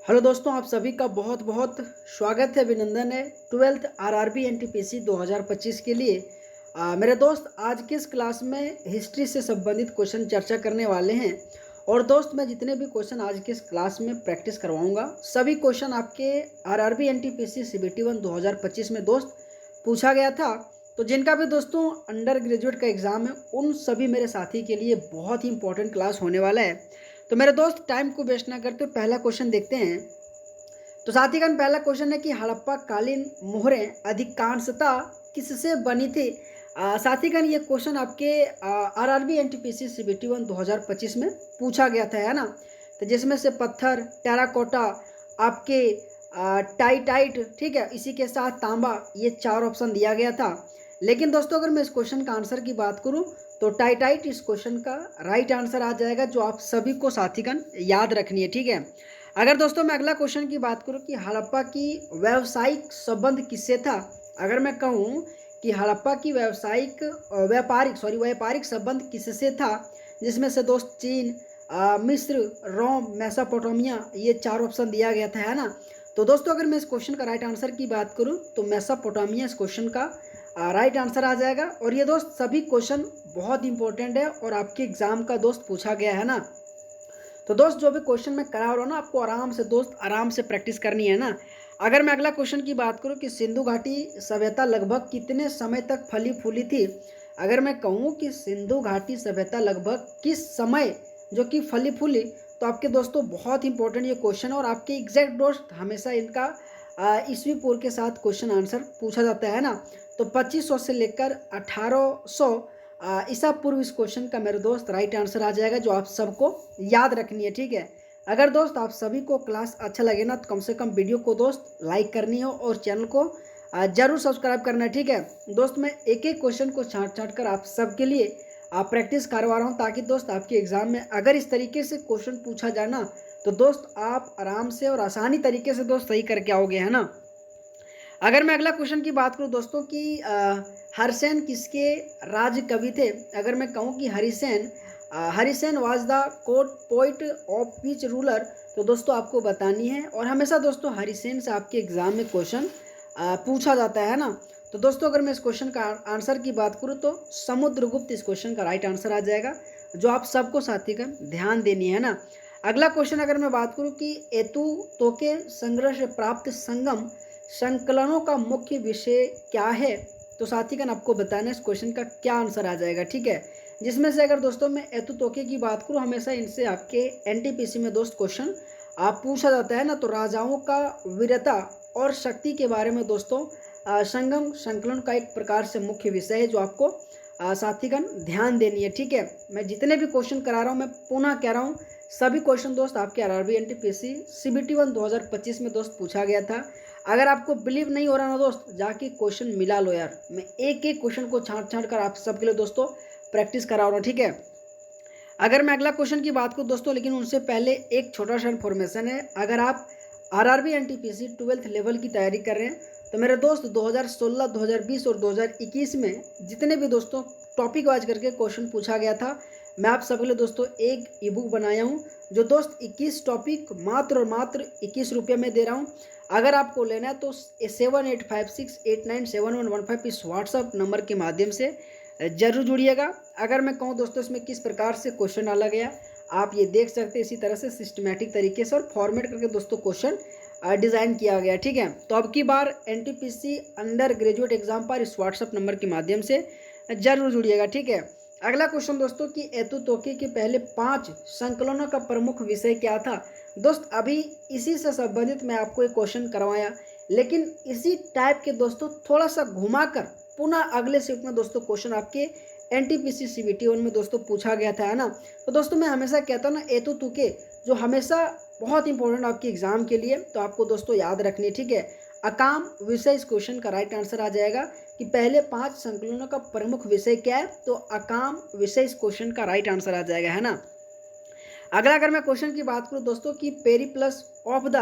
Hello दोस्तों, आप सभी का बहुत बहुत स्वागत है, अभिनंदन है 12th आरआरबी एनटीपीसी 2025 के लिए। मेरे दोस्त, आज की इस क्लास में हिस्ट्री से संबंधित क्वेश्चन चर्चा करने वाले हैं। और दोस्त, मैं जितने भी क्वेश्चन आज की इस क्लास में प्रैक्टिस करवाऊंगा, सभी क्वेश्चन आपके आरआरबी एनटीपीसी सीबीटी 1 2025 में दोस्त पूछा गया था। तो जिनका भी दोस्तों अंडर ग्रेजुएट का एग्ज़ाम है, उन सभी मेरे साथी के लिए बहुत ही इंपॉर्टेंट क्लास होने वाला है। तो मेरे दोस्त, टाइम को वेस्ट ना करते हुए पहला क्वेश्चन देखते हैं। तो साथीगण, पहला क्वेश्चन है कि हड़प्पा कालीन मोहरें अधिकांशतः किससे बनी थी। साथीगण, ये क्वेश्चन आपके आरआरबी एनटीपीसी सीबीटी 1 2025 में पूछा गया था, है ना। तो जिसमें से पत्थर, टेराकोटा, आपके टाइटाइट, ठीक है, इसी के साथ तांबा, ये चार ऑप्शन दिया गया था। लेकिन दोस्तों, अगर मैं इस क्वेश्चन का आंसर की बात करूं तो टाइटाइट इस क्वेश्चन का राइट आंसर आ जाएगा, जो आप सभी को साथीगण याद रखनी है, ठीक है। अगर दोस्तों मैं अगला क्वेश्चन की बात करूं कि हड़प्पा की व्यावसायिक संबंध किससे था। अगर मैं कहूं कि हड़प्पा की व्यापारिक संबंध किससे था, जिसमें से दोस्त चीन, मिस्र, रोम, मेसोपोटामिया, ये चार ऑप्शन दिया गया था, है ना। तो दोस्तों, अगर मैं इस क्वेश्चन का राइट आंसर की बात करूं तो मेसोपोटामिया इस क्वेश्चन का राइट आंसर आ जाएगा। और ये दोस्त सभी क्वेश्चन बहुत इंपॉर्टेंट है और आपके एग्जाम का दोस्त पूछा गया है ना। तो दोस्त, जो भी क्वेश्चन मैं करा रहा हूँ ना, आपको आराम से दोस्त आराम से प्रैक्टिस करनी है ना। अगर मैं अगला क्वेश्चन की बात करूँ कि सिंधु घाटी सभ्यता लगभग कितने समय तक फली फूली थी। अगर मैं कहूँ कि सिंधु घाटी सभ्यता लगभग किस समय जो कि फली फूली, तो आपके दोस्तों बहुत इंपॉर्टेंट ये क्वेश्चन है। और आपके एग्जैक्ट दोस्त हमेशा इनका ईस्वी पूर्व के साथ क्वेश्चन आंसर पूछा जाता है ना। तो 2500 से लेकर 1800 ईसा पूर्व इस क्वेश्चन का मेरे दोस्त राइट आंसर आ जाएगा, जो आप सबको याद रखनी है, ठीक है। अगर दोस्त आप सभी को क्लास अच्छा लगे ना, तो कम से कम वीडियो को दोस्त लाइक करनी हो और चैनल को जरूर सब्सक्राइब करना है, ठीक है। दोस्त, मैं एक एक क्वेश्चन को छांट छांट कर आप सबके लिए प्रैक्टिस करवा रहा हूँ, ताकि दोस्त आपके एग्जाम में अगर इस तरीके से क्वेश्चन पूछा जाए ना, तो दोस्त आप आराम से और आसानी तरीके से दोस्त सही करके आओगे, है ना। अगर मैं अगला क्वेश्चन की बात करूं दोस्तों कि हरिसेन किसके राज कवि थे। अगर मैं कहूं कि Harisen was the court poet of which ruler, तो दोस्तों आपको बतानी है। और हमेशा दोस्तों हरिसेन से आपके एग्जाम में क्वेश्चन पूछा जाता है ना। तो दोस्तों, अगर मैं इस क्वेश्चन का आंसर की बात करूं तो समुद्रगुप्त इस क्वेश्चन का राइट आंसर आ जाएगा, जो आप सबको साथी का ध्यान देनी है ना। अगला क्वेश्चन अगर मैं बात करूं कि एतु तोके संग्रह से प्राप्त संगम संकलनों का मुख्य विषय क्या है, तो साथीगण आपको बताना है इस क्वेश्चन का क्या आंसर आ जाएगा, ठीक है। जिसमें से अगर दोस्तों मैं एतु तोके की बात करूं, हमेशा इनसे आपके एनटीपीसी में दोस्त क्वेश्चन आप पूछा जाता है ना। तो राजाओं का वीरता और शक्ति के बारे में दोस्तों संगम संकलन का एक प्रकार से मुख्य विषय है, जो आपको साथीगण ध्यान देनी है, ठीक है। मैं जितने भी क्वेश्चन करा रहा हूँ, मैं पुनः कह रहा हूँ, सभी क्वेश्चन दोस्त आपके आरआरबी एनटीपीसी सीबीटी 1 2025 में दोस्त पूछा गया था। अगर आपको बिलीव नहीं हो रहा ना दोस्त, जाके क्वेश्चन मिला लो यार। मैं एक एक क्वेश्चन को छांट छांट कर आप सबके लिए दोस्तों प्रैक्टिस करा रहा हूँ, ठीक है। अगर मैं अगला क्वेश्चन की बात करूँ दोस्तों, लेकिन उनसे पहले एक छोटा सा इन्फॉर्मेशन है। अगर आप आरआरबी एनटीपीसी 12th लेवल की तैयारी कर रहे हैं, तो मेरे दोस्त 2016, 2020 और 2021 में जितने भी दोस्तों टॉपिक वाइज करके क्वेश्चन पूछा गया था, मैं आप सबके लिए दोस्तों एक ई बुक बनाया हूँ, जो दोस्त 21 टॉपिक मात्र और मात्र 21 रुपये में दे रहा हूँ। अगर आपको लेना है तो 7856897115 इस व्हाट्सअप नंबर के माध्यम से जरूर जुड़िएगा। अगर मैं कहूँ दोस्तों इसमें किस प्रकार से क्वेश्चन डाला गया, आप ये देख सकते हैं, इसी तरह से सिस्टमेटिक तरीके से और फॉर्मेट करके दोस्तों क्वेश्चन डिज़ाइन किया गया, ठीक है। तो अब की बार एनटीपीसी अंडर ग्रेजुएट एग्जाम पर इस व्हाट्सअप नंबर के माध्यम से जरूर जुड़िएगा, ठीक है। अगला क्वेश्चन दोस्तों कि एतु तोके के पहले 5 संकलनों का प्रमुख विषय क्या था। दोस्त, अभी इसी से संबंधित मैं आपको एक क्वेश्चन करवाया, लेकिन इसी टाइप के दोस्तों थोड़ा सा घुमाकर पुनः अगले शिफ्ट में दोस्तों क्वेश्चन आपके एनटीपीसी सीबीटी 1 में दोस्तों पूछा गया था, है ना। तो दोस्तों मैं हमेशा कहता हूँ ना, एतु तुके जो हमेशा बहुत इंपॉर्टेंट आपके एग्जाम के लिए, तो आपको दोस्तों याद रखनी है, ठीक है। अकाम विषय इस क्वेश्चन का राइट आंसर आ जाएगा कि पहले 5 संकलनों का प्रमुख विषय क्या है, तो अकाम विषय इस क्वेश्चन का राइट आंसर आ जाएगा, है ना। अगला अगर मैं क्वेश्चन की बात करूं दोस्तों कि पेरिप्लस ऑफ द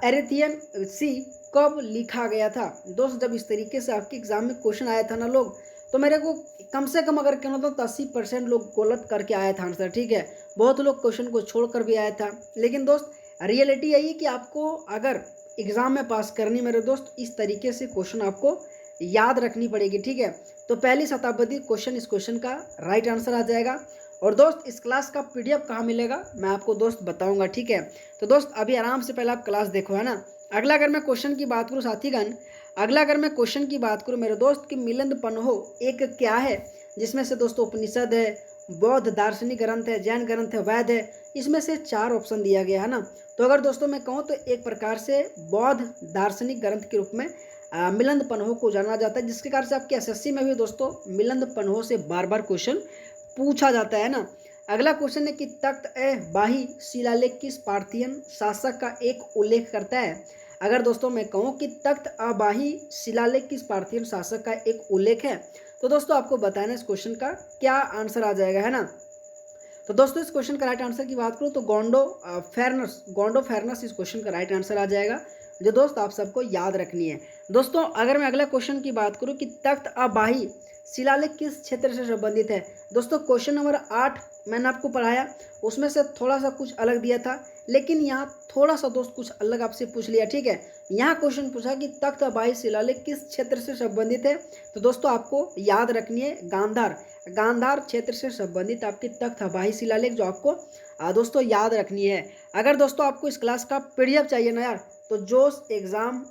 एरिथियन सी कब लिखा गया था। दोस्त, जब इस तरीके से आपके एग्जाम में क्वेश्चन आया था ना लोग, तो मेरे को कम से कम अगर कहना तो 80% लोग गलत करके आया था आंसर, ठीक है। बहुत लोग क्वेश्चन को छोड़कर भी आया था, लेकिन दोस्त रियलिटी यही है कि आपको अगर एग्ज़ाम में पास करनी मेरे दोस्त, इस तरीके से क्वेश्चन आपको याद रखनी पड़ेगी, ठीक है। तो पहली शताब्दी क्वेश्चन, इस क्वेश्चन का राइट आंसर आ जाएगा। और दोस्त इस क्लास का पीडीएफ कहाँ मिलेगा मैं आपको दोस्त बताऊंगा, ठीक है। तो दोस्त अभी आराम से पहले आप क्लास देखो, है ना। अगला अगर मैं क्वेश्चन की बात करूँ साथीगण, अगला अगर मैं क्वेश्चन की बात करूँ मेरे दोस्त कि मिलिंद पन्हो एक क्या है, जिसमें से दोस्तों उपनिषद है, बौद्ध दार्शनिक ग्रंथ है, जैन ग्रंथ है, वैद है, इसमें से 4 ऑप्शन दिया गया है ना। तो अगर दोस्तों मैं कहूँ तो एक प्रकार से बौद्ध दार्शनिक ग्रंथ के रूप में मिलिंद पन्हो को जाना जाता है, जिसके कारण से आपके एसएससी में भी दोस्तों मिलिंद पन्हो से बार बार क्वेश्चन पूछा जाता है ना। अगला क्वेश्चन है कि तख्त ए बाही शिलालेख किस पार्थियन शासक का एक उल्लेख करता है। अगर दोस्तों मैं कहूँ कि तख्त अबाही शिलालेख किस पार्थियन शासक का एक उल्लेख है, तो दोस्तों आपको बताना इस क्वेश्चन का क्या आंसर आ जाएगा, है ना। तो दोस्तों इस क्वेश्चन का राइट आंसर की बात करूँ तो गोंडो फेरनस इस क्वेश्चन का राइट आंसर आ जाएगा, जो दोस्त आप सबको याद रखनी है। दोस्तों अगर मैं अगला क्वेश्चन की बात करूँ कि तख्त अबाही शिलालेख किस क्षेत्र से संबंधित है। दोस्तों क्वेश्चन नंबर 8 मैंने आपको पढ़ाया, उसमें से थोड़ा सा कुछ अलग दिया था, लेकिन यहाँ थोड़ा सा दोस्त कुछ अलग आपसे पूछ लिया, ठीक है। यहाँ क्वेश्चन पूछा कि तख्त अबाही शिलालेख किस क्षेत्र से संबंधित है, तो दोस्तों आपको याद रखनी है गांधार क्षेत्र से संबंधित आपकी तख्त अबाही शिलालेख, जो आपको दोस्तों याद रखनी है। अगर दोस्तों आपको इस क्लास का पीडीएफ चाहिए ना यार, तो जोश एग्ज़ाम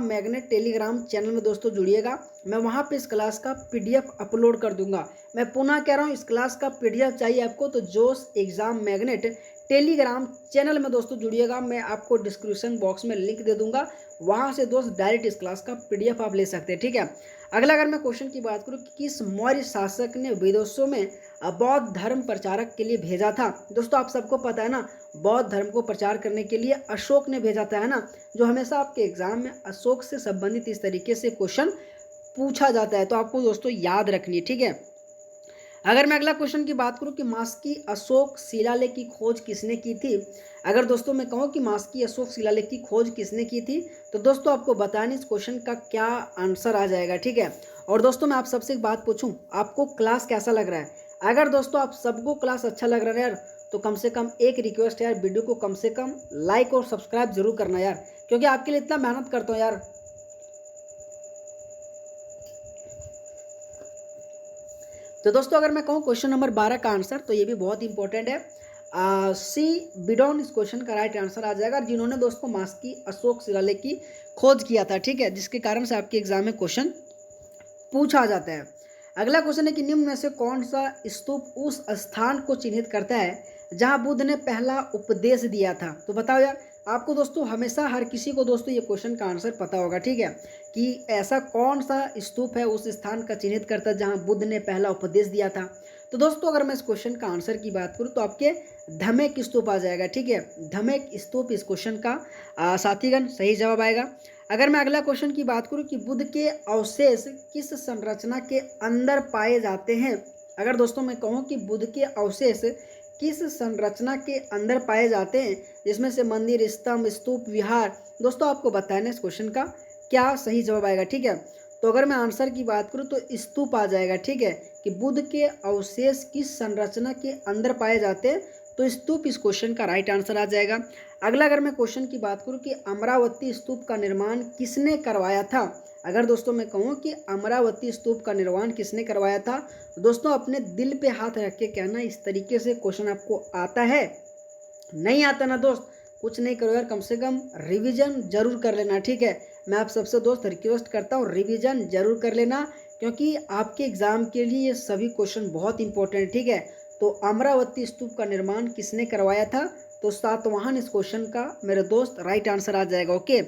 मैग्नेट टेलीग्राम चैनल में दोस्तों जुड़िएगा, मैं वहाँ पे इस क्लास का पीडीएफ अपलोड कर दूंगा। मैं पुनः कह रहा हूँ, इस क्लास का पीडीएफ चाहिए आपको तो जोश एग्ज़ाम मैग्नेट टेलीग्राम चैनल में दोस्तों जुड़िएगा, मैं आपको डिस्क्रिप्शन बॉक्स में लिंक दे दूंगा, वहाँ से दोस्त डायरेक्ट इस क्लास का पीडीएफ आप ले सकते हैं, ठीक है। अगला अगर मैं क्वेश्चन की बात करूँ कि किस मौर्य शासक ने विदेशों में बौद्ध धर्म प्रचारक के लिए भेजा था। दोस्तों आप सबको पता है ना, बौद्ध धर्म को प्रचार करने के लिए अशोक ने भेजा था, है ना। जो हमेशा आपके एग्जाम में अशोक से संबंधित इस तरीके से क्वेश्चन पूछा जाता है, तो आपको दोस्तों याद रखनी है, ठीक है। अगर मैं अगला क्वेश्चन की बात करूं कि मास्की अशोक शिलालेख की खोज किसने की थी। अगर दोस्तों मैं कहूं कि मास्की अशोक शिलालेख की खोज किसने की थी, तो दोस्तों आपको बताने इस क्वेश्चन का क्या आंसर आ जाएगा, ठीक है। और दोस्तों मैं आप सबसे एक बात पूछूं, आपको क्लास कैसा लग रहा है। अगर दोस्तों आप सबको क्लास अच्छा लग रहा है यार, तो कम से कम एक रिक्वेस्ट है यार, वीडियो को कम से कम लाइक और सब्सक्राइब जरूर करना यार, क्योंकि आपके लिए इतना मेहनत करता हूँ यार। तो दोस्तों अगर मैं कहूँ क्वेश्चन नंबर 12 का आंसर, तो ये भी बहुत इंपॉर्टेंट है। सी बिडॉन इस क्वेश्चन का राइट आंसर आ जाएगा, जिन्होंने दोस्तों मास्की अशोक शिलालेख की खोज किया था, ठीक है, जिसके कारण से आपके एग्जाम में क्वेश्चन पूछा जाता है। अगला क्वेश्चन है कि निम्न में से कौन सा स्तूप उस स्थान को चिन्हित करता है जहां बुद्ध ने पहला उपदेश दिया था। तो बताओ यार, आपको दोस्तों हमेशा हर किसी को दोस्तों ये क्वेश्चन का आंसर पता होगा, ठीक है, कि ऐसा कौन सा स्तूप है उस स्थान का चिन्हित करता है जहां बुद्ध ने पहला उपदेश दिया था। तो दोस्तों अगर मैं इस क्वेश्चन का आंसर की बात करूँ तो आपके धमेक स्तूप आ जाएगा, ठीक है, धमेक स्तूप इस क्वेश्चन का साथीगण सही जवाब आएगा। अगर मैं अगला क्वेश्चन की बात करूं कि बुद्ध के अवशेष किस संरचना के अंदर पाए जाते हैं। अगर दोस्तों मैं कहूं कि बुद्ध के अवशेष किस संरचना के अंदर पाए जाते हैं, जिसमें से मंदिर, स्तंभ, स्तूप, विहार, दोस्तों आपको बताना इस क्वेश्चन का क्या सही जवाब आएगा, ठीक है। तो अगर मैं आंसर की बात करूं तो स्तूप आ जाएगा, ठीक है, कि बुद्ध के अवशेष किस संरचना के अंदर पाए जाते हैं, तो स्तूप इस क्वेश्चन का राइट आंसर आ जाएगा। अगला अगर मैं क्वेश्चन की बात करूं कि अमरावती स्तूप का निर्माण किसने करवाया था। अगर दोस्तों मैं कहूं कि अमरावती स्तूप का निर्माण किसने करवाया था, तो दोस्तों अपने दिल पे हाथ रख के कहना, इस तरीके से क्वेश्चन आपको आता है, नहीं आता ना दोस्त, कुछ नहीं करो यार, कम से कम रिवीजन जरूर कर लेना, ठीक है। मैं आप सबसे दोस्त रिक्वेस्ट करता हूँ, रिवीजन जरूर कर लेना, क्योंकि आपके एग्जाम के लिए ये सभी क्वेश्चन बहुत इंपॉर्टेंट, ठीक है। तो अमरावती स्तूप का निर्माण किसने करवाया था, तो सातवाहन इस क्वेश्चन का मेरे दोस्त राइट आंसर आ जाएगा, ओके।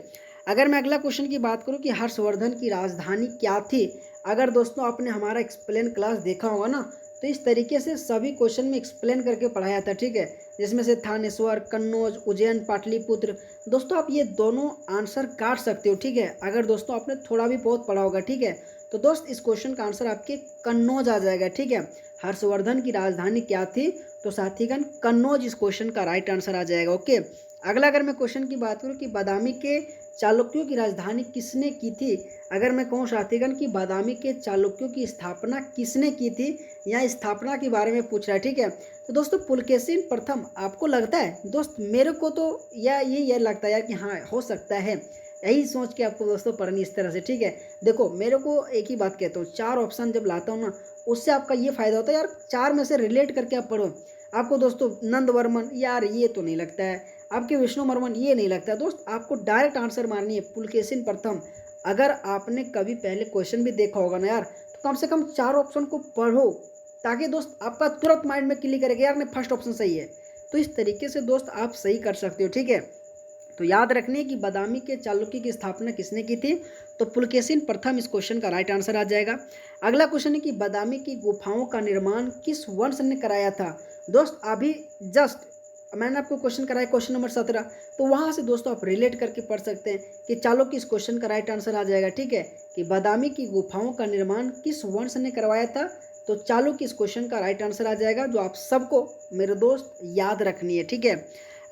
अगर मैं अगला क्वेश्चन की बात करूं कि हर्षवर्धन की राजधानी क्या थी। अगर दोस्तों आपने हमारा एक्सप्लेन क्लास देखा होगा ना, तो इस तरीके से सभी क्वेश्चन में एक्सप्लेन करके पढ़ाया था, ठीक है, जिसमें से थानेश्वर, कन्नौज, उज्जैन, पाटलिपुत्र। दोस्तों आप ये दोनों आंसर काट सकते हो, ठीक है, अगर दोस्तों आपने थोड़ा भी बहुत पढ़ा होगा, ठीक है। तो दोस्त इस क्वेश्चन का आंसर आपके कन्नौज आ जाएगा, ठीक है। हर्षवर्धन की राजधानी क्या थी, तो साथीगण कन्नौज इस क्वेश्चन का राइट आंसर आ जाएगा। ओके, अगला अगर मैं क्वेश्चन की बात करूँ कि बादामी के चालुक्यों की राजधानी किसने की थी, अगर मैं कहूँ साथीगण कि बादामी के चालुक्यों की स्थापना किसने की थी, या स्थापना के बारे में पूछ रहा है। ठीक है, तो दोस्तों पुलकेशिन प्रथम, आपको लगता है दोस्त, मेरे को तो ये लगता है यार कि हाँ हो सकता है, यही सोच के आपको दोस्तों पढ़नी इस तरह से। ठीक है, देखो मेरे को एक ही बात कहता हूँ, 4 ऑप्शन जब लाता हूँ ना, उससे आपका ये फायदा होता है यार, 4 में से रिलेट करके आप पढ़ो। आपको दोस्तों नंद वर्मन यार ये तो नहीं लगता है, आपके विष्णु वर्मन ये नहीं लगता है, दोस्त आपको डायरेक्ट आंसर मारनी है पुलकेशिन प्रथम। अगर आपने कभी पहले क्वेश्चन भी देखा होगा ना यार, तो कम से कम 4 ऑप्शन को पढ़ो, ताकि दोस्त आपका तुरंत माइंड में क्लिक करेगा यार नहीं फर्स्ट ऑप्शन सही है। तो इस तरीके से दोस्त आप सही कर सकते हो। ठीक है, तो याद रखने कि बादामी के चालुक्य की स्थापना किसने की थी, तो पुलकेशिन प्रथम इस क्वेश्चन का राइट आंसर आ जाएगा। अगला क्वेश्चन है कि बादामी की गुफाओं का निर्माण किस वंश ने कराया था। दोस्त अभी जस्ट मैंने आपको क्वेश्चन कराया क्वेश्चन नंबर 17, तो वहाँ से दोस्तों आप रिलेट करके पढ़ सकते हैं कि चालुक्य इस क्वेश्चन का राइट आंसर आ जाएगा। ठीक है, कि बादामी की गुफाओं का निर्माण किस वंश ने करवाया था, तो चालुक्य इस क्वेश्चन का राइट आंसर आ जाएगा, जो आप सबको मेरे दोस्त याद रखनी है। ठीक है,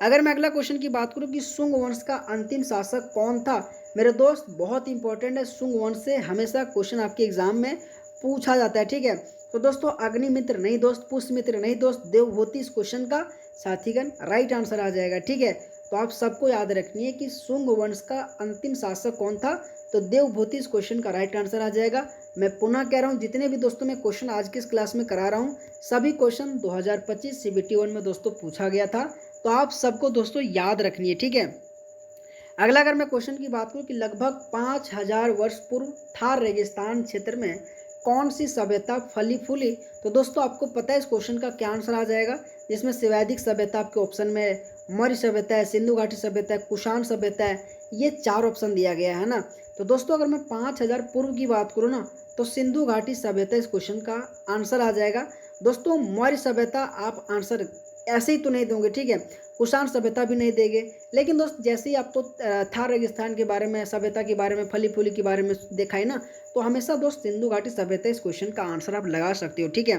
अगर मैं अगला क्वेश्चन की बात करूं कि शुंग वंश का अंतिम शासक कौन था, मेरे दोस्त बहुत इंपॉर्टेंट है, शुंग वंश से हमेशा क्वेश्चन आपके एग्जाम में पूछा जाता है। ठीक है, तो दोस्तों अग्निमित्र नहीं दोस्त, पुष्यमित्र नहीं दोस्त, देवभूति इस क्वेश्चन का साथीगण राइट आंसर आ जाएगा। ठीक है, तो आप सबको याद रखनी है कि शुंग वंश का अंतिम शासक कौन था, तो देवभूति इस क्वेश्चन का राइट आंसर आ जाएगा। मैं पुनः कह रहा हूँ, जितने भी दोस्तों मैं क्वेश्चन आज की इस क्लास में करा रहा हूँ, सभी क्वेश्चन 2025 CBT 1 में दोस्तों पूछा गया था, तो आप सबको दोस्तों याद रखनी है। ठीक है, अगला अगर मैं क्वेश्चन की बात करूं कि लगभग 5000 वर्ष पूर्व थार रेगिस्तान क्षेत्र में कौन सी सभ्यता फली फूली, तो दोस्तों आपको पता है इस क्वेश्चन का क्या आंसर आ जाएगा, जिसमें वैदिक सभ्यता आपके ऑप्शन में, मौर्य सभ्यता है, सिंधु घाटी सभ्यता है, कुषाण सभ्यता है, ये 4 ऑप्शन दिया गया है ना। तो दोस्तों अगर मैं 5000 पूर्व की बात करूँ ना, तो सिंधु घाटी सभ्यता इस क्वेश्चन का आंसर आ जाएगा। दोस्तों मौर्य सभ्यता आप आंसर ऐसे ही तो नहीं दोगे, ठीक है, कुषाण सभ्यता भी नहीं देंगे, लेकिन दोस्त जैसे ही आपको थार रेगिस्तान के बारे में, सभ्यता के बारे में, फली फूली के बारे में देखा है ना, तो हमेशा दोस्त सिंधु घाटी सभ्यता इस क्वेश्चन का आंसर आप लगा सकते हो। ठीक है,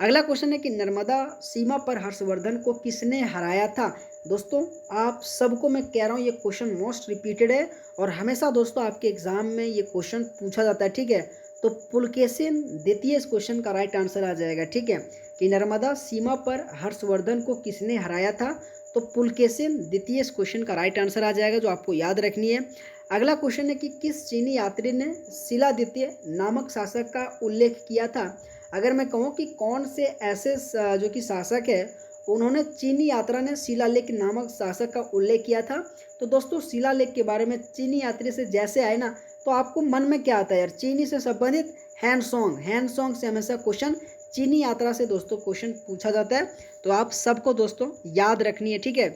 अगला क्वेश्चन है कि नर्मदा सीमा पर हर्षवर्धन को किसने हराया था। दोस्तों आप सबको मैं कह रहा हूँ, ये क्वेश्चन मोस्ट रिपीटेड है और हमेशा दोस्तों आपके एग्जाम में ये क्वेश्चन पूछा जाता है। ठीक है, तो पुलकेशिन द्वितीय इस क्वेश्चन का राइट आंसर आ जाएगा। ठीक है, कि नर्मदा सीमा पर हर्षवर्धन को किसने हराया था, तो पुलकेशिन द्वितीय इस क्वेश्चन का राइट आंसर आ जाएगा, जो आपको याद रखनी है। अगला क्वेश्चन है कि किस चीनी यात्री ने शिलादित्य नामक शासक का उल्लेख किया था। अगर मैं कहूँ कि कौन से ऐसे जो कि शासक है, उन्होंने चीनी यात्रा ने शिलालेख नामक शासक का उल्लेख किया था, तो दोस्तों शिलालेख के बारे में चीनी यात्री से जैसे आए ना, तो आपको मन में क्या आता है यार, चीनी से संबंधित हैंड सॉन्ग से हमेशा क्वेश्चन चीनी यात्रा से दोस्तों क्वेश्चन पूछा जाता है, तो आप सबको दोस्तों याद रखनी है। ठीक है,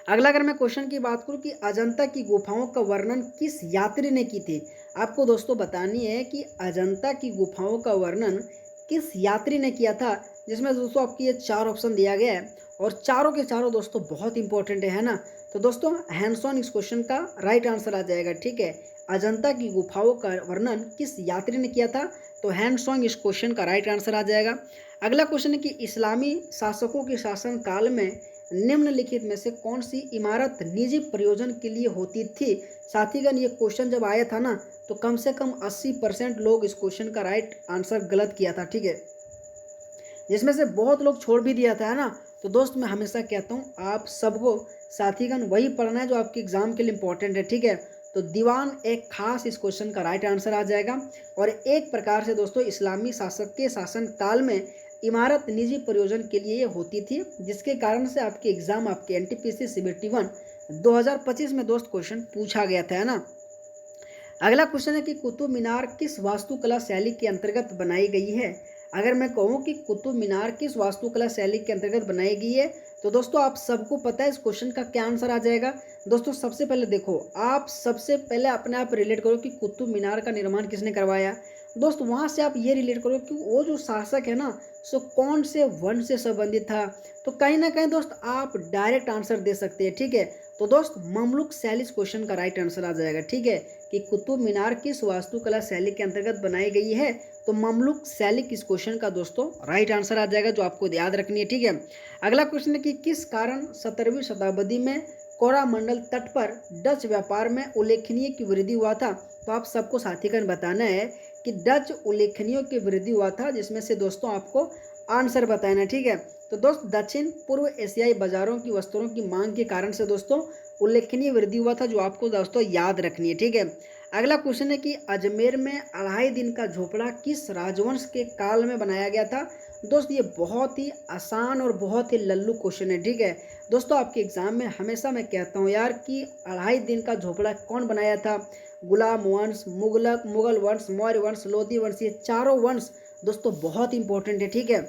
अगला अगर मैं क्वेश्चन की बात करूं कि अजंता की गुफाओं का वर्णन किस यात्री ने की थी, आपको दोस्तों बतानी है कि अजंता की गुफाओं का वर्णन किस यात्री ने किया था, जिसमें दोस्तों आपकी ये 4 ऑप्शन दिया गया है और चारों के चारों दोस्तों बहुत इंपॉर्टेंट है ना। तो दोस्तों हैंड्स-ऑन इस क्वेश्चन का राइट आंसर आ जाएगा। ठीक है, अजंता की गुफाओं का वर्णन किस यात्री ने किया था, तो हैंड्स-ऑन इस क्वेश्चन का राइट आंसर आ जाएगा। अगला क्वेश्चन है कि इस्लामी शासकों के शासन काल में निम्नलिखित में से कौन सी इमारत निजी प्रयोजन के लिए होती थी। साथीगण ये क्वेश्चन जब आया था ना, तो कम से कम 80% लोग इस क्वेश्चन का राइट आंसर गलत किया था। ठीक है, जिसमें से बहुत लोग छोड़ भी दिया था, है ना। तो दोस्त मैं हमेशा कहता हूँ आप सबको साथीगण वही पढ़ना है जो आपके एग्जाम के लिए इंपॉर्टेंट है। ठीक है, तो दीवान एक खास इस क्वेश्चन का राइट आंसर आ जाएगा। और एक प्रकार से दोस्तों इस्लामी शासक के शासन काल में इमारत निजी प्रयोजन के लिए होती थी, जिसके कारण से आपके एग्जाम आपके NTPC CBT 1 2025 में दोस्त क्वेश्चन पूछा गया था, है ना। अगला क्वेश्चन है कि कुतुब मीनार किस वास्तुकला शैली के अंतर्गत बनाई गई है। अगर मैं कहूँ कि कुतुब मीनार किस वास्तुकला शैली के अंतर्गत बनाई गई है, तो दोस्तों आप सबको पता है इस क्वेश्चन का क्या आंसर आ जाएगा। दोस्तों सबसे पहले देखो, आप सबसे पहले अपने आप रिलेट करो कि कुतुब मीनार का निर्माण किसने करवाया। दोस्त वहाँ से आप ये रिलेट करो कि वो जो शासक है ना, सो कौन से वंश से संबंधित था। तो कहीं ना कहीं दोस्त आप डायरेक्ट आंसर दे सकते हैं, ठीक है। तो दोस्त ममलुक शैली इस क्वेश्चन का राइट आंसर आ जाएगा, ठीक है, कि कुतुब मीनार किस वास्तुकला शैली के अंतर्गत बनाई गई है। तो ममलुक शैली किस क्वेश्चन का दोस्तों राइट आंसर आ जाएगा, जो आपको याद रखनी है, ठीक है। अगला क्वेश्चन है कि किस कारण 17वीं शताब्दी में कोरामंडल तट पर डच व्यापार में उल्लेखनीय की वृद्धि हुआ था। तो आप सबको साथीगण बताना है कि डच उल्लेखनीय की वृद्धि हुआ था, जिसमें से दोस्तों आपको आंसर बताना है, ठीक है। तो दोस्त दक्षिण पूर्व एशियाई बाजारों की वस्तुओं की मांग के कारण से दोस्तों उल्लेखनीय वृद्धि हुआ था, जो आपको दोस्तों याद रखनी है, ठीक है। अगला क्वेश्चन है कि अजमेर में 2.5 दिन का झोपड़ा किस राजवंश के काल में बनाया गया था। दोस्त ये बहुत ही आसान और बहुत ही लल्लू क्वेश्चन है, ठीक है। दोस्तों आपके एग्जाम में हमेशा मैं कहता हूँ यार कि 2.5 दिन का झोपड़ा कौन बनाया था। गुलाम वंश, मुगल वंश, मौर्य वंश, लोधी वंश, ये चारों वंश दोस्तों बहुत इंपॉर्टेंट है, ठीक है।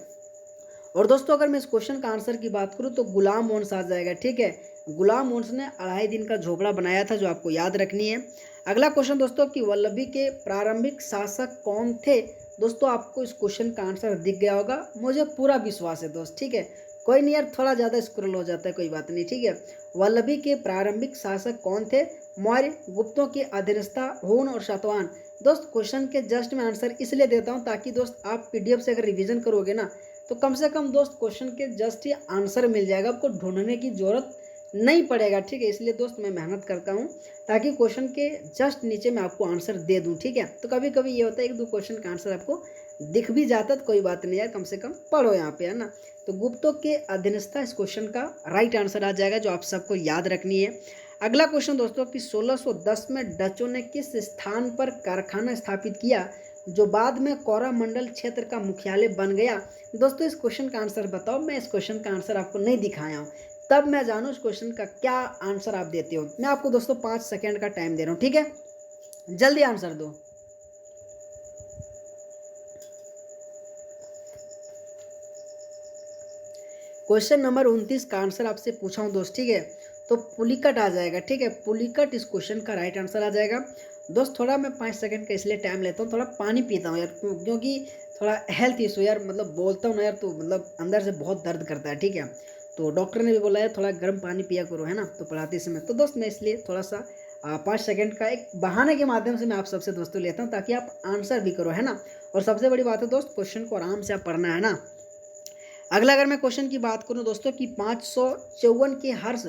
और दोस्तों अगर मैं इस क्वेश्चन का आंसर की बात करूं तो गुलाम वंश आ जाएगा, ठीक है। गुलाम वंश ने 2.5 दिन का झोपड़ा बनाया था, जो आपको याद रखनी है। अगला क्वेश्चन दोस्तों कि वल्लभी के प्रारंभिक शासक कौन थे। दोस्तों आपको इस क्वेश्चन का आंसर दिख गया होगा, मुझे पूरा विश्वास है दोस्त, ठीक है। कोई नहीं यार, थोड़ा ज़्यादा स्क्रॉल हो जाता है, कोई बात नहीं, ठीक है। वल्लभी के प्रारंभिक शासक कौन थे। मौर्य, गुप्तों की अधीनस्था, हुन और सातवाहन। दोस्त क्वेश्चन के जस्ट मैं आंसर इसलिए देता हूँ ताकि दोस्त आप पीडीएफ से अगर रिवीजन करोगे ना, तो कम से कम दोस्त क्वेश्चन के जस्ट ही आंसर मिल जाएगा, आपको ढूंढने की जरूरत नहीं पड़ेगा, ठीक है। इसलिए दोस्त मैं मेहनत करता हूँ ताकि क्वेश्चन के जस्ट नीचे मैं आपको आंसर दे दूँ, ठीक है। तो कभी कभी ये होता है 1-2 क्वेश्चन का आंसर आपको दिख भी जाता है, तो कोई बात नहीं यार, कम से कम पढ़ो यहाँ पे, है ना। तो गुप्तों के अधीनस्था इस क्वेश्चन का राइट आंसर आ जाएगा, जो आप सबको याद रखनी है। अगला क्वेश्चन दोस्तों कि 1610 में डचों ने किस स्थान पर कारखाना स्थापित किया, जो बाद में कोरामंडल क्षेत्र का मुख्यालय बन गया। दोस्तों इस क्वेश्चन का आंसर बताओ, मैं इस क्वेश्चन का आंसर आपको नहीं दिखाया हूँ, तब मैं जानूँ इस क्वेश्चन का क्या आंसर आप देते हो। मैं आपको दोस्तों 5 सेकेंड का टाइम दे रहा हूँ, ठीक है, जल्दी आंसर दो। क्वेश्चन नंबर 29 का आंसर आपसे पूछा हूँ दोस्त, ठीक है। तो पुलिकट आ जाएगा, ठीक है, पुलिकट इस क्वेश्चन का राइट आंसर आ जाएगा। दोस्त थोड़ा मैं 5 सेकंड का इसलिए टाइम लेता हूँ, थोड़ा पानी पीता हूँ यार, क्योंकि थोड़ा हेल्थ इशू यार, मतलब बोलता हूँ ना यार, तो मतलब अंदर से बहुत दर्द करता है, ठीक है। तो डॉक्टर ने भी बोला है थोड़ा गर्म पानी पिया करो, है ना, तो पढ़ाते समय। तो दोस्त मैं इसलिए थोड़ा सा 5 सेकंड का एक बहाने के माध्यम से मैं आप सबसे दोस्तों लेता हूँ, ताकि आप आंसर भी करो, है ना। और सबसे बड़ी बात है दोस्त, क्वेश्चन को आराम से आप पढ़ना, है ना। अगला अगर मैं क्वेश्चन की बात करूं दोस्तों कि 554 के हर्ष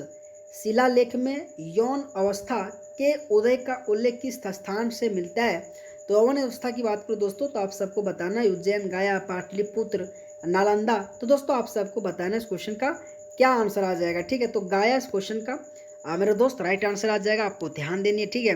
शिलालेख में यौन अवस्था के उदय का उल्लेख किस स्थान से मिलता है। तो यौन अवस्था की बात करूं दोस्तों, तो आप सबको बताना है उज्जैन, गया, पाटलिपुत्र, नालंदा। तो दोस्तों आप सबको बताना इस क्वेश्चन का क्या आंसर आ जाएगा, ठीक है। तो गया इस क्वेश्चन का मेरे दोस्त राइट आंसर आ जाएगा, आपको ध्यान देनी है, ठीक है।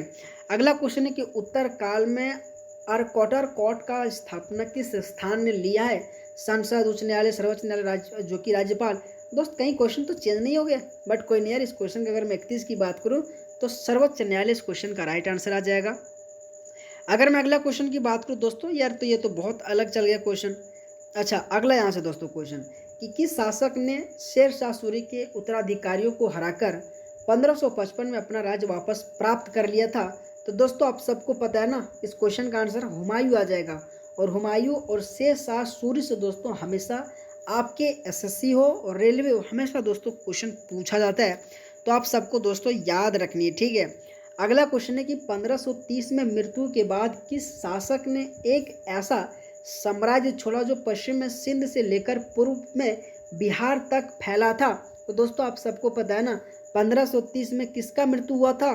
अगला क्वेश्चन है कि उत्तर काल में अरकोटर कोर्ट का स्थापना किस स्थान ने लिया है। संसद, उच्च न्यायालय, सर्वोच्च न्यायालय, जो कि राज्यपाल। दोस्त कहीं क्वेश्चन तो चेंज नहीं हो गया, बट कोई नहीं यार, इस क्वेश्चन की अगर मैं 31 की बात करूं तो सर्वोच्च न्यायालय इस क्वेश्चन का राइट आंसर आ जाएगा। अगर मैं अगला क्वेश्चन की बात करूं दोस्तों यार, तो ये तो बहुत अलग चल गया क्वेश्चन। अच्छा अगला यहाँ से दोस्तों क्वेश्चन कि किस शासक ने शेर शाह सूरी के उत्तराधिकारियों को हराकर 1555 में अपना राज्य वापस प्राप्त कर लिया था। तो दोस्तों आप सबको पता है ना, इस क्वेश्चन का आंसर हुमायूं आ जाएगा। और हुमायूं और शेर शाह सूरी से दोस्तों हमेशा आपके एसएससी हो और रेलवे हो, हमेशा दोस्तों क्वेश्चन पूछा जाता है, तो आप सबको दोस्तों याद रखनी है, ठीक है। अगला क्वेश्चन है कि 1530 में मृत्यु के बाद किस शासक ने एक ऐसा साम्राज्य छोड़ा जो पश्चिम में सिंध से लेकर पूर्व में बिहार तक फैला था। तो दोस्तों आप सबको पता है ना 1530 में किसका मृत्यु हुआ था।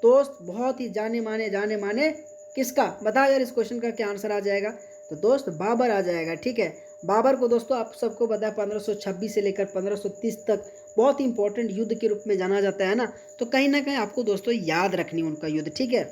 दोस्त बहुत ही जाने माने किसका, बताओ यार इस क्वेश्चन का क्या आंसर आ जाएगा। तो दोस्त बाबर आ जाएगा, ठीक है। बाबर को दोस्तों आप सबको पता है 1526 से लेकर 1530 तक बहुत ही इंपॉर्टेंट युद्ध के रूप में जाना जाता है ना, तो कहीं ना कहीं आपको दोस्तों याद रखनी उनका युद्ध, ठीक है।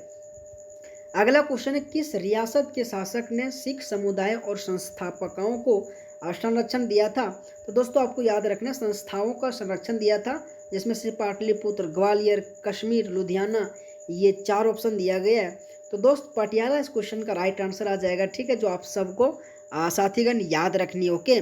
अगला क्वेश्चन है किस रियासत के शासक ने सिख समुदाय और संस्थापकों को संरक्षण दिया था। तो दोस्तों आपको याद रखना संस्थाओं का संरक्षण दिया था, जिसमें से पाटलिपुत्र, ग्वालियर, कश्मीर, लुधियाना, ये 4 ऑप्शन दिया गया है। तो दोस्त पटियाला इस क्वेश्चन का राइट आंसर आ जाएगा, ठीक है, जो आप सबको साथीगण याद रखनी है, ओके।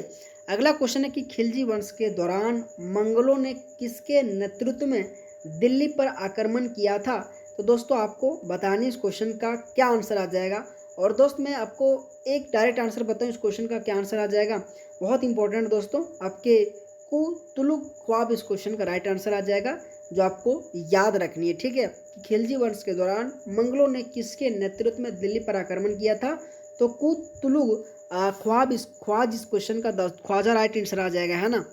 अगला क्वेश्चन है कि खिलजी वंश के दौरान मंगलों ने किसके नेतृत्व में दिल्ली पर आक्रमण किया था। तो दोस्तों आपको बताने इस क्वेश्चन का क्या आंसर आ जाएगा। और दोस्त मैं आपको एक डायरेक्ट आंसर बताऊं इस क्वेश्चन का क्या आंसर आ जाएगा, बहुत इंपॉर्टेंट दोस्तों, आपके कुतुलुग ख्वाब इस क्वेश्चन का राइट आंसर आ जाएगा, जो आपको याद रखनी है। ठीक है, खिलजी वंश के दौरान मंगलों ने किसके नेतृत्व में दिल्ली पर आक्रमण किया था, तो कुतुलुग ख्वाज इस क्वेश्चन का ख्वाजा राइट आंसर आ जाएगा, है ना।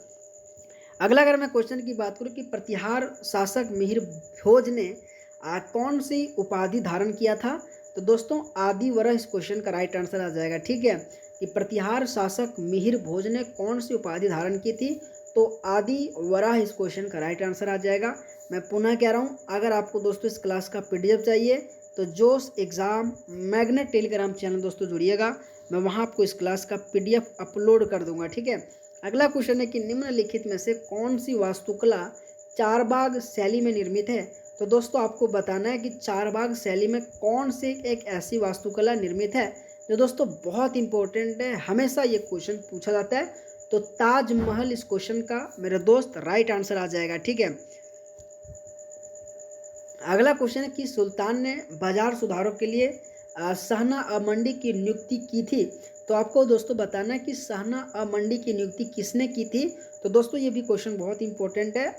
अगला अगर मैं क्वेश्चन की बात करूं कि प्रतिहार शासक मिहिर भोज ने कौन सी उपाधि धारण किया था, तो दोस्तों आदि वरह इस क्वेश्चन का राइट आंसर आ जाएगा। ठीक है, कि प्रतिहार शासक मिहिर भोज ने कौन सी उपाधि धारण की थी, तो आदि वराह इस क्वेश्चन का राइट आंसर आ जाएगा। मैं पुनः कह रहा हूँ, अगर आपको दोस्तों इस क्लास का पीडीएफ चाहिए तो जोश एग्ज़ाम मैग्नेट टेलीग्राम चैनल दोस्तों जुड़िएगा, मैं वहाँ आपको इस क्लास का पीडीएफ अपलोड कर दूंगा। ठीक है, अगला क्वेश्चन है कि निम्नलिखित में से कौन सी वास्तुकला चारबाग शैली में निर्मित है, तो दोस्तों आपको बताना है कि चारबाग शैली में कौन सी एक ऐसी वास्तुकला निर्मित है जो दोस्तों बहुत इंपॉर्टेंट है, हमेशा ये क्वेश्चन पूछा जाता है, तो ताजमहल इस क्वेश्चन का मेरे दोस्त राइट आंसर आ जाएगा। ठीक है, अगला क्वेश्चन है कि सुल्तान ने बाजार सुधारों के लिए सहना मंडी की नियुक्ति की थी, तो आपको दोस्तों बताना है कि सहना मंडी की नियुक्ति किसने की थी, तो दोस्तों ये भी क्वेश्चन बहुत इंपॉर्टेंट है,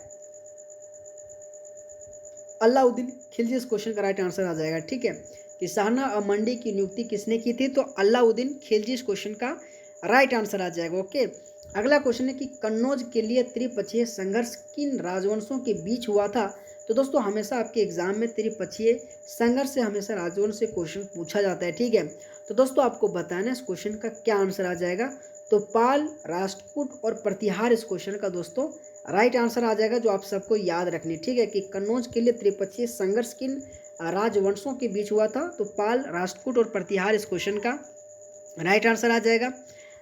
अलाउद्दीन खिलजी इस क्वेश्चन का राइट आंसर आ जाएगा। ठीक है, कि सहना मंडी की नियुक्ति किसने की थी, तो अलाउद्दीन खिलजी इस क्वेश्चन का राइट आंसर आ जाएगा। ओके, अगला क्वेश्चन है कि कन्नौज के लिए त्रिपक्षीय संघर्ष किन राजवंशों के बीच हुआ था, तो दोस्तों हमेशा आपके एग्जाम में त्रिपक्षीय संघर्ष से हमेशा राजवंश से क्वेश्चन पूछा जाता है। ठीक है, तो दोस्तों आपको बताना है इस क्वेश्चन का क्या आंसर आ जाएगा, तो पाल, राष्ट्रकूट और प्रतिहार इस क्वेश्चन का दोस्तों राइट आंसर आ जाएगा, जो आप सबको याद रखनी। ठीक है, कि कन्नौज के लिए त्रिपक्षीय संघर्ष किन राजवंशों के बीच हुआ था, तो पाल, राष्ट्रकूट और प्रतिहार इस क्वेश्चन का राइट आंसर आ जाएगा।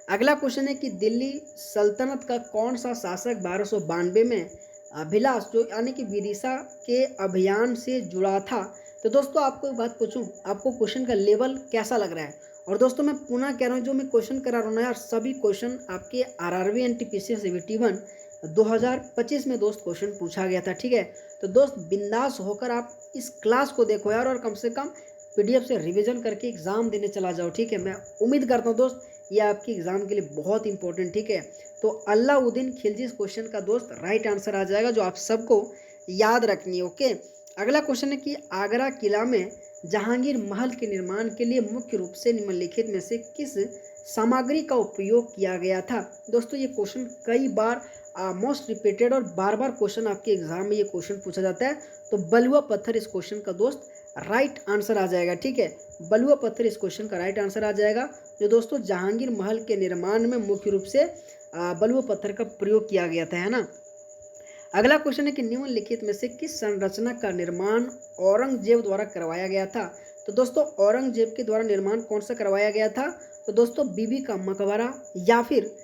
अगला क्वेश्चन है कि दिल्ली सल्तनत का कौन सा शासक 1292 में अभिलाष जो यानी कि विदिशा के अभियान से जुड़ा था, तो दोस्तों आपको एक बात पूछूं, आपको क्वेश्चन का लेवल कैसा लग रहा है, और दोस्तों मैं पुनः कह रहा हूं, जो मैं क्वेश्चन करा रहा हूँ ना यार, सभी क्वेश्चन आपके आरआरबी एनटीपीसी सीबीटी 1 2025 में दोस्त क्वेश्चन पूछा गया था। ठीक है, तो दोस्त बिंदास होकर आप इस क्लास को देखो यार, और कम से कम पीडीएफ से रिवीजन करके एग्जाम देने चला जाओ। ठीक है, मैं उम्मीद करता हूँ दोस्त ये आपके एग्जाम के लिए बहुत इंपॉर्टेंट। ठीक है, तो अलाउद्दीन खिलजी इस क्वेश्चन का दोस्त राइट आंसर आ जाएगा, जो आप सबको याद रखनी है। ओके, अगला क्वेश्चन है कि आगरा किला में जहांगीर महल के निर्माण के लिए मुख्य रूप से निम्नलिखित में से किस सामग्री का उपयोग किया गया था, दोस्तों ये क्वेश्चन कई बार मोस्ट रिपीटेड और बार बार क्वेश्चन आपके एग्जाम में ये क्वेश्चन पूछा जाता है, तो बलुआ पत्थर इस क्वेश्चन का दोस्त राइट आंसर आ जाएगा। ठीक है, बलुआ पत्थर इस क्वेश्चन का राइट आंसर आ जाएगा, जो दोस्तों जहांगीर महल के निर्माण में मुख्य रूप से बलुआ पत्थर का प्रयोग किया गया था, है ना। अगला क्वेश्चन है कि निम्नलिखित में से किस संरचना का निर्माण औरंगजेब द्वारा करवाया गया था, तो दोस्तों औरंगजेब के द्वारा निर्माण कौन सा करवाया गया था, तो दोस्तों बीबी का मकबरा या फिर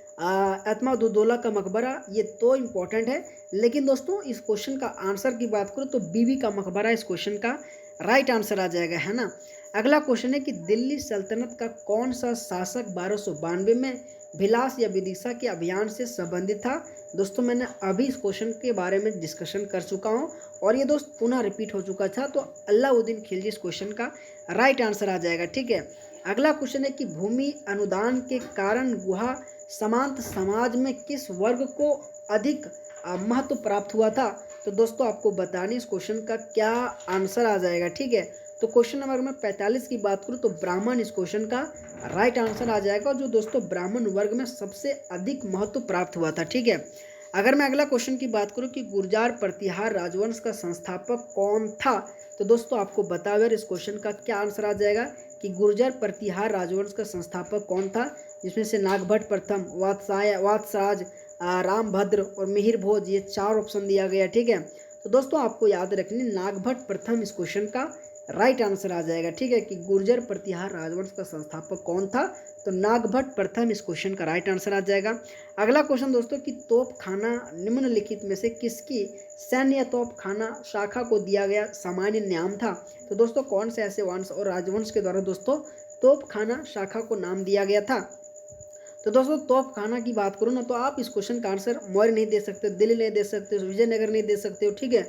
एतमादुद्दौला का मकबरा, ये तो इम्पोर्टेंट है, लेकिन दोस्तों इस क्वेश्चन का आंसर की बात करूँ तो बीबी का मकबरा इस क्वेश्चन का राइट आंसर आ जाएगा, है ना। अगला क्वेश्चन है कि दिल्ली सल्तनत का कौन सा शासक 1292 में भिलास या विदिशा के अभियान से संबंधित था, दोस्तों मैंने अभी इस क्वेश्चन के बारे में डिस्कशन कर चुका हूं, और ये दोस्त पुनः रिपीट हो चुका था, तो अलाउद्दीन खिलजी इस क्वेश्चन का राइट आंसर आ जाएगा। ठीक है, अगला क्वेश्चन है कि भूमि अनुदान के कारण गुहा समांत समाज में किस वर्ग को अधिक महत्व प्राप्त हुआ था, तो दोस्तों आपको बताने इस क्वेश्चन का क्या आंसर आ जाएगा। ठीक है, तो क्वेश्चन नंबर मैं 45 की बात करूँ तो ब्राह्मण इस क्वेश्चन का राइट आंसर आ जाएगा, जो दोस्तों ब्राह्मण वर्ग में सबसे अधिक महत्व प्राप्त हुआ था। ठीक है, अगर मैं अगला क्वेश्चन की बात करूँ कि गुर्जर प्रतिहार राजवंश का संस्थापक कौन था, तो दोस्तों आपको बता इस क्वेश्चन का क्या आंसर आ जाएगा कि गुर्जर प्रतिहार राजवंश का संस्थापक कौन था, जिसमें से नागभट्ट प्रथम, वात्साज, रामभद्र और मिहिर भोज, ये 4 ऑप्शन दिया गया। ठीक है, तो दोस्तों आपको याद रखनी नागभट्ट प्रथम इस क्वेश्चन का राइट आंसर आ जाएगा। ठीक है, कि गुर्जर प्रतिहार राजवंश का संस्थापक कौन था, तो नागभट्ट प्रथम इस क्वेश्चन का राइट आंसर आ जाएगा। अगला क्वेश्चन दोस्तों कि तोपखाना निम्नलिखित में से किसकी सैन्य तोपखाना शाखा को दिया गया सामान्य नाम था, तो दोस्तों कौन से ऐसे वंश और राजवंश के द्वारा दोस्तों तोपखाना शाखा को नाम दिया गया था, तो दोस्तों तोपखाना की बात करूँ ना, तो आप इस क्वेश्चन का आंसर मौर्य नहीं दे सकते, दिल्ली नहीं दे सकते, विजयनगर नहीं दे सकते हो। ठीक है,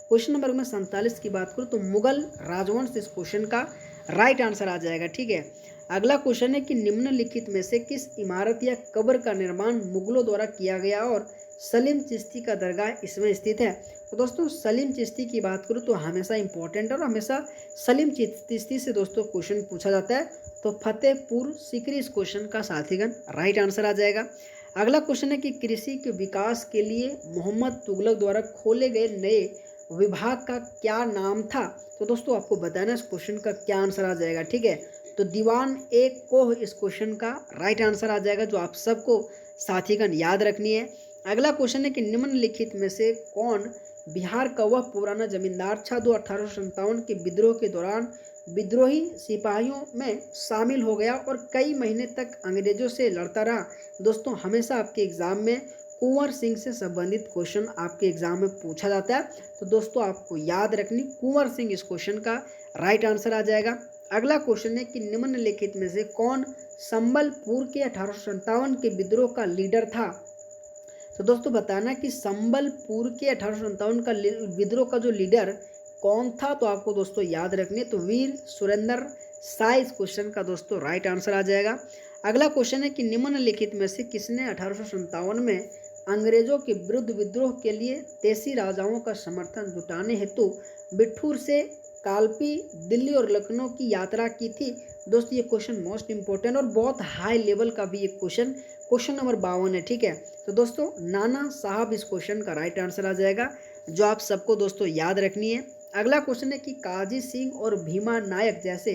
क्वेश्चन नंबर मैं 47 की बात करूँ तो मुगल राजवंश इस क्वेश्चन का राइट आंसर आ जाएगा। ठीक है, अगला क्वेश्चन है कि निम्नलिखित में से किस इमारत या कब्र का निर्माण मुगलों द्वारा किया गया और सलीम चिश्ती का दरगाह इसमें स्थित है। तो दोस्तों सलीम चिश्ती की बात करूँ तो हमेशा इंपॉर्टेंट है और हमेशा सलीम चिश्ती से दोस्तों क्वेश्चन पूछा जाता है। तो फतेहपुर सीकरी इस क्वेश्चन का साथीगण राइट आंसर आ जाएगा। अगला क्वेश्चन है कि कृषि के विकास के लिए मोहम्मद तुगलक द्वारा खोले गए नए विभाग का क्या नाम था। तो दोस्तों आपको बताना इस क्वेश्चन का क्या आंसर आ जाएगा। ठीक है, तो दीवान ए कोह इस क्वेश्चन का राइट आंसर आ जाएगा, जो आप सबको साथीगण याद रखनी है। अगला क्वेश्चन है कि निम्नलिखित में से कौन बिहार का वह पुराना जमींदार था जो 1857 के विद्रोह के दौरान विद्रोही सिपाहियों में शामिल हो गया और कई महीने तक अंग्रेजों से लड़ता रहा। दोस्तों हमेशा आपके एग्जाम में कुंवर सिंह से संबंधित क्वेश्चन आपके एग्जाम में पूछा जाता है, तो दोस्तों आपको याद रखनी कुंवर सिंह इस क्वेश्चन का राइट आंसर आ जाएगा। अगला क्वेश्चन है कि निम्नलिखित में से कौन संबलपुर के 1857 के विद्रोह का लीडर था। तो दोस्तों बताना कि संबलपुर के 1857 का विद्रोह का जो लीडर कौन था, तो आपको दोस्तों याद रखने तो वीर सुरेंद्र शाह इस क्वेश्चन का दोस्तों राइट आंसर आ जाएगा। अगला क्वेश्चन है कि निम्नलिखित में से किसने 1857 में अंग्रेजों के विरुद्ध विद्रोह के लिए देसी राजाओं का समर्थन जुटाने हेतु बिठूर से कालपी, दिल्ली और लखनऊ की यात्रा की थी। दोस्तों ये क्वेश्चन मोस्ट इंपॉर्टेंट और बहुत हाई लेवल का भी एक क्वेश्चन नंबर 52 है। ठीक है, तो दोस्तों नाना साहब इस क्वेश्चन का राइट आंसर आ जाएगा, जो आप सबको दोस्तों याद रखनी है। अगला क्वेश्चन है कि काजी सिंह और भीमा नायक जैसे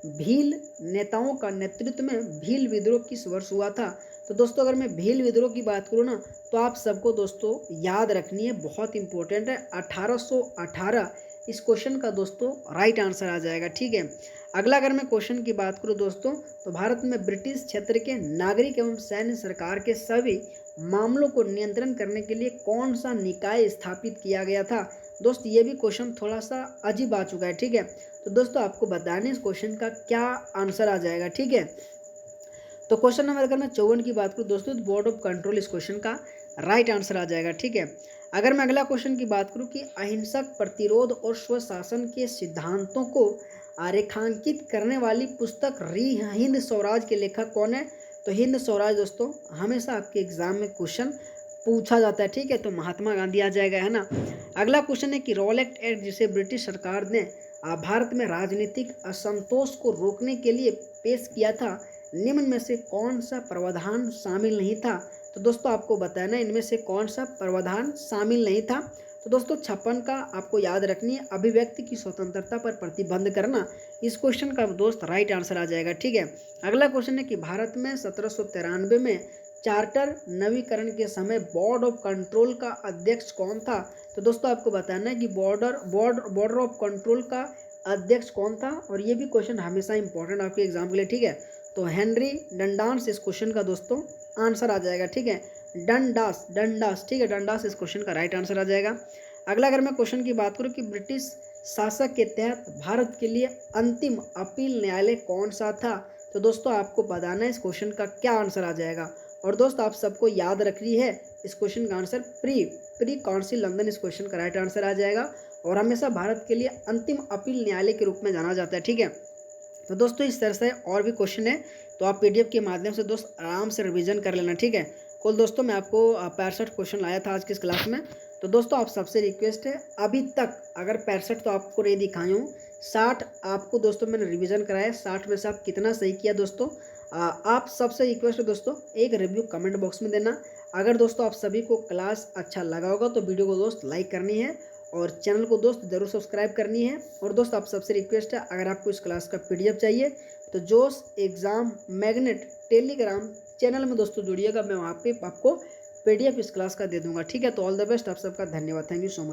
भील नेताओं का नेतृत्व में भील विद्रोह किस वर्ष हुआ था। तो दोस्तों अगर मैं भील विद्रोह की बात करूँ ना, तो आप सबको दोस्तों याद रखनी है, बहुत इंपॉर्टेंट है, 1818 इस क्वेश्चन का दोस्तों राइट आंसर आ जाएगा। ठीक है, अगला अगर मैं क्वेश्चन की बात करूँ दोस्तों, तो भारत में ब्रिटिश क्षेत्र के नागरिक एवं सैन्य सरकार के सभी मामलों को नियंत्रण करने के लिए कौन सा निकाय स्थापित किया गया था। दोस्त ये भी क्वेश्चन थोड़ा सा अजीब आ चुका है। ठीक है, तो दोस्तों आपको बताने इस क्वेश्चन का क्या आंसर आ जाएगा। ठीक है, तो क्वेश्चन नंबर अगर मैं 54 की बात करूँ दोस्तों, तो बोर्ड ऑफ कंट्रोल इस क्वेश्चन का राइट आंसर आ जाएगा। ठीक है, अगर मैं अगला क्वेश्चन की बात करूँ कि अहिंसक प्रतिरोध और स्वशासन के सिद्धांतों को रेखांकित करने वाली पुस्तक हिंद स्वराज के लेखक कौन है। तो हिंद स्वराज दोस्तों हमेशा आपके एग्जाम में क्वेश्चन पूछा जाता है। ठीक है, तो महात्मा गांधी आ जाएगा, है ना। अगला क्वेश्चन है कि रॉलेट एक्ट जिसे ब्रिटिश सरकार ने भारत में राजनीतिक असंतोष को रोकने के लिए पेश किया था, निम्न में से कौन सा प्रावधान शामिल नहीं था। तो दोस्तों आपको बताना है इनमें से कौन सा प्रावधान शामिल नहीं था। तो दोस्तों 56 का आपको याद रखनी है, अभिव्यक्ति की स्वतंत्रता पर प्रतिबंध करना, इस क्वेश्चन का दोस्त राइट आंसर आ जाएगा। ठीक है, अगला क्वेश्चन है कि भारत में 1793 में चार्टर नवीकरण के समय बोर्ड ऑफ कंट्रोल का अध्यक्ष कौन था। तो दोस्तों आपको बताना है कि बॉर्डर ऑफ कंट्रोल का अध्यक्ष कौन था, और ये भी क्वेश्चन हमेशा इंपॉर्टेंट आपके एग्जाम के लिए। ठीक है, तो हेनरी डंडास इस क्वेश्चन का दोस्तों आंसर आ जाएगा। ठीक है, डंडास। ठीक है, डंडास इस क्वेश्चन का राइट आंसर आ जाएगा। अगला अगर मैं क्वेश्चन की बात करूँ कि ब्रिटिश शासक के तहत भारत के लिए अंतिम अपील न्यायालय कौन सा था। तो दोस्तों आपको बताना है इस क्वेश्चन का क्या आंसर आ जाएगा, और दोस्त आप सबको याद रखनी है इस क्वेश्चन का आंसर प्री काउंसिल लंदन इस क्वेश्चन का राइट आंसर आ जाएगा, और हमेशा भारत के लिए अंतिम अपील न्यायालय के रूप में जाना जाता है। ठीक है, तो दोस्तों इस तरह से और भी क्वेश्चन है, तो आप पीडीएफ के माध्यम से दोस्त आराम से रिवीजन कर लेना। ठीक है, कुल दोस्तों मैं आपको 65 क्वेश्चन लाया था आज की इस क्लास में। तो दोस्तों आप सबसे रिक्वेस्ट है, अभी तक अगर 65 तो आपको नहीं दिखाई हूँ, 60 आपको दोस्तों मैंने रिवीजन कराया, 60 में से आप कितना सही किया दोस्तों। आप सबसे रिक्वेस्ट है दोस्तों एक रिव्यू कमेंट बॉक्स में देना। अगर दोस्तों आप सभी को क्लास अच्छा लगा होगा तो वीडियो को दोस्त लाइक करनी है और चैनल को दोस्त ज़रूर सब्सक्राइब करनी है। और दोस्त आप सबसे रिक्वेस्ट है, अगर आपको इस क्लास का पीडीएफ चाहिए तो जोश एग्ज़ाम मैग्नेट टेलीग्राम चैनल में दोस्तों जुड़िएगा, मैं वहाँ पे आपको पीडीएफ इस क्लास का दे दूँगा। ठीक है, तो ऑल द बेस्ट, आप सबका धन्यवाद, थैंक यू सो मच।